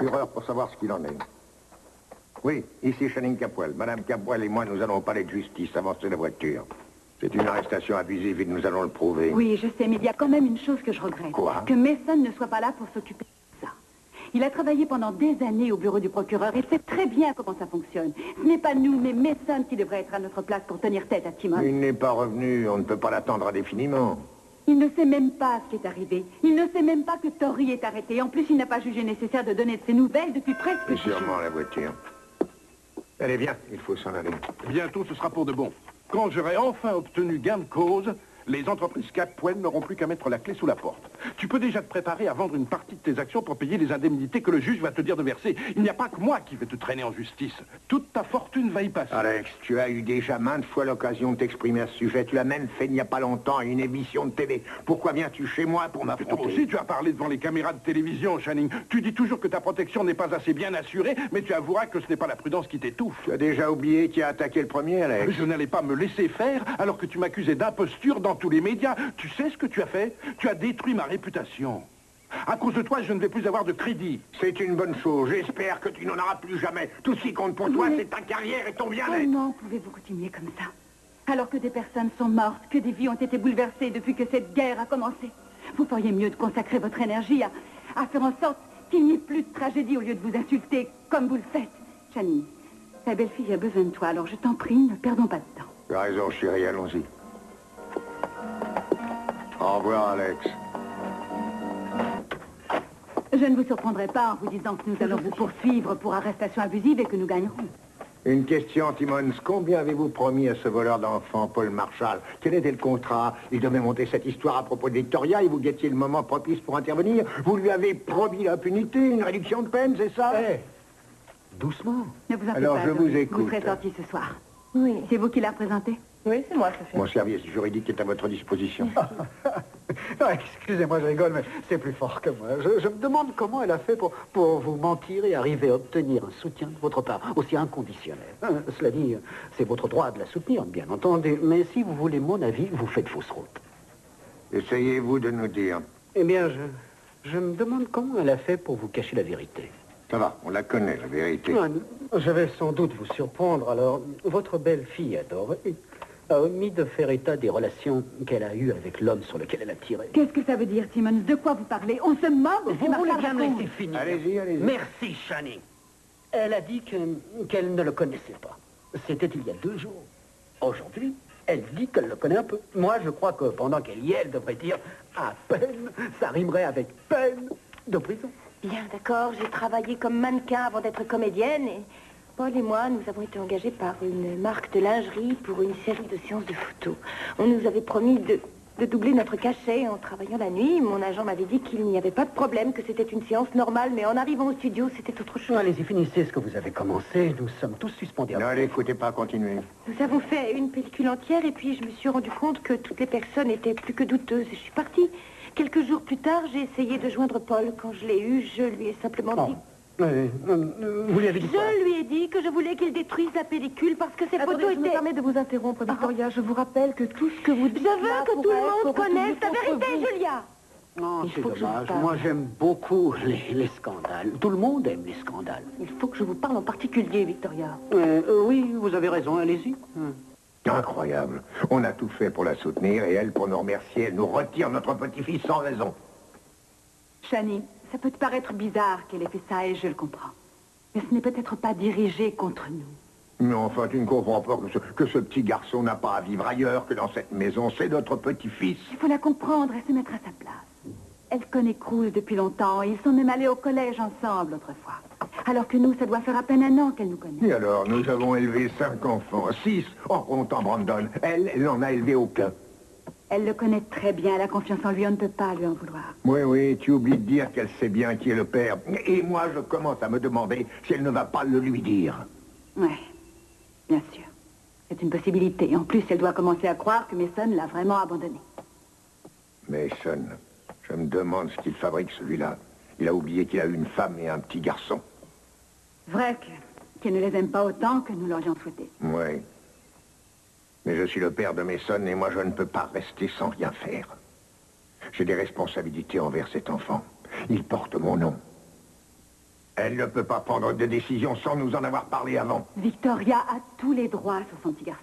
procureur pour savoir ce qu'il en est. Oui, ici Channing Capwell. Madame Capwell et moi, nous allons parler de justice, avancer la voiture. C'est une arrestation abusive et nous allons le prouver. Oui, je sais, mais il y a quand même une chose que je regrette. Quoi? Que Mason ne soit pas là pour s'occuper de ça. Il a travaillé pendant des années au bureau du procureur et sait très bien comment ça fonctionne. Ce n'est pas nous, mais Mason qui devrait être à notre place pour tenir tête à Timon. Il n'est pas revenu, on ne peut pas l'attendre indéfiniment. Il ne sait même pas ce qui est arrivé. Il ne sait même pas que Tori est arrêté. En plus, il n'a pas jugé nécessaire de donner de ses nouvelles depuis presque... Et sûrement la voiture. Allez, viens, il faut s'en aller. Bientôt, ce sera pour de bon. Quand j'aurai enfin obtenu gain de cause, les entreprises Capwell n'auront plus qu'à mettre la clé sous la porte. Tu peux déjà te préparer à vendre une partie de tes actions pour payer les indemnités que le juge va te dire de verser. Il n'y a pas que moi qui vais te traîner en justice. Toute ta fortune va y passer. Alex, tu as eu déjà maintes fois l'occasion de t'exprimer à ce sujet. Tu l'as même fait il n'y a pas longtemps à une émission de télé. Pourquoi viens-tu chez moi pour m'affronter? Toi aussi, tu as parlé devant les caméras de télévision, Channing. Tu dis toujours que ta protection n'est pas assez bien assurée, mais tu avoueras que ce n'est pas la prudence qui t'étouffe. Tu as déjà oublié qui a attaqué le premier, Alex? Je n'allais pas me laisser faire alors que tu m'accusais d'imposture dans tous les médias. Tu sais ce que tu as fait? Tu as détruit ma réputation. À cause de toi, je ne vais plus avoir de crédit. C'est une bonne chose. J'espère que tu n'en auras plus jamais. Tout ce qui compte pour toi, c'est ta carrière et ton bien-être. Comment pouvez-vous continuer comme ça? Alors que des personnes sont mortes, que des vies ont été bouleversées depuis que cette guerre a commencé. Vous feriez mieux de consacrer votre énergie à faire en sorte qu'il n'y ait plus de tragédie au lieu de vous insulter comme vous le faites. Channing, ta belle-fille a besoin de toi, alors je t'en prie, ne perdons pas de temps. Tu as raison, chérie, allons-y. Au revoir, Alex. Je ne vous surprendrai pas en vous disant que nous allons vous poursuivre pour arrestation abusive et que nous gagnerons. Une question, Timmons. Combien avez-vous promis à ce voleur d'enfants, Paul Marshall? Quel était le contrat? Il devait monter cette histoire à propos de Victoria et vous guettiez le moment propice pour intervenir. Vous lui avez promis l'impunité, une réduction de peine, c'est ça? Doucement. Ne vous en faites Alors, pas, je vous Tori. écoute. Vous serez sorti ce soir. Oui. C'est vous qui l'a représenté? Oui, c'est moi, Sophie. Mon service juridique est à votre disposition. Non, excusez-moi, je rigole, mais c'est plus fort que moi. Je me demande comment elle a fait pour vous mentir et arriver à obtenir un soutien de votre part, aussi inconditionnel. Cela dit, c'est votre droit de la soutenir, bien entendu, mais si vous voulez mon avis, vous faites fausse route. Essayez-vous de nous dire. Eh bien, je me demande comment elle a fait pour vous cacher la vérité. Ça va, on la connaît, la vérité. Je vais sans doute vous surprendre, alors. Votre belle-fille adorée a omis de faire état des relations qu'elle a eues avec l'homme sur lequel elle a tiré. Qu'est-ce que ça veut dire, Timmons? De quoi vous parlez? On se moque de ces Vous voulez marchards bien me d'amour. laisser finir? Allez-y, allez-y. Merci, Channing. Elle a dit qu'elle ne le connaissait pas. C'était il y a 2 jours. Aujourd'hui, elle dit qu'elle le connaît un peu. Moi, je crois que pendant qu'elle y est, elle devrait dire à peine, ça rimerait avec peine de prison. Bien, d'accord, j'ai travaillé comme mannequin avant d'être comédienne et Paul et moi, nous avons été engagés par une marque de lingerie pour une série de séances de photos. On nous avait promis de doubler notre cachet en travaillant la nuit. Mon agent m'avait dit qu'il n'y avait pas de problème, que c'était une séance normale, mais en arrivant au studio, c'était autre chose. Allez-y, finissez ce que vous avez commencé. Nous sommes tous suspendus. Non, n'écoutez pas, continuez. Nous avons fait une pellicule entière et puis je me suis rendu compte que toutes les personnes étaient plus que douteuses et je suis partie. Quelques jours plus tard, j'ai essayé de joindre Paul. Quand je l'ai eu, je lui ai simplement dit... Vous lui avez dit quoi? Je lui ai dit que je voulais qu'il détruise la pellicule parce que ses photos Je me étaient... permets de vous interrompre, Victoria. Je vous rappelle que tout ce que vous dites Je veux là que tout pourrait le être monde connaisse la retenu contre vérité, vous. Julia. Non, Il c'est faut que je vous dommage. parle. Moi, j'aime beaucoup les scandales. Tout le monde aime les scandales. Il faut que je vous parle en particulier, Victoria. Oui, vous avez raison. Allez-y. Incroyable. On a tout fait pour la soutenir et elle, pour nous remercier, elle nous retire notre petit-fils sans raison. Channing, ça peut te paraître bizarre qu'elle ait fait ça et je le comprends. Mais ce n'est peut-être pas dirigé contre nous. Mais enfin, tu ne comprends pas que ce petit garçon n'a pas à vivre ailleurs que dans cette maison. C'est notre petit-fils. Il faut la comprendre et se mettre à sa place. Elle connaît Cruz depuis longtemps et ils sont même allés au collège ensemble autrefois. Alors que nous, ça doit faire à peine 1 an qu'elle nous connaît. Et alors, nous avons élevé 5 enfants, 6 en comptant Brandon. Elle n'en a élevé aucun. Elle le connaît très bien, elle a confiance en lui, on ne peut pas lui en vouloir. Oui, oui, tu oublies de dire qu'elle sait bien qui est le père. Et moi, je commence à me demander si elle ne va pas le lui dire. Ouais, bien sûr. C'est une possibilité. En plus, elle doit commencer à croire que Mason l'a vraiment abandonné. Mason, je me demande ce qu'il fabrique, celui-là. Il a oublié qu'il a eu une femme et un petit garçon. Vrai qu'elle ne les aime pas autant que nous l'aurions souhaité. Oui. Mais je suis le père de Mason et moi, je ne peux pas rester sans rien faire. J'ai des responsabilités envers cet enfant. Il porte mon nom. Elle ne peut pas prendre de décision sans nous en avoir parlé avant. Victoria a tous les droits sur son petit garçon.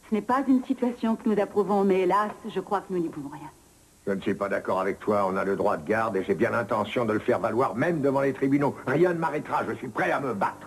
Ce n'est pas une situation que nous approuvons, mais hélas, je crois que nous n'y pouvons rien. Je ne suis pas d'accord avec toi, on a le droit de garde et j'ai bien l'intention de le faire valoir, même devant les tribunaux. Rien ne m'arrêtera, je suis prêt à me battre.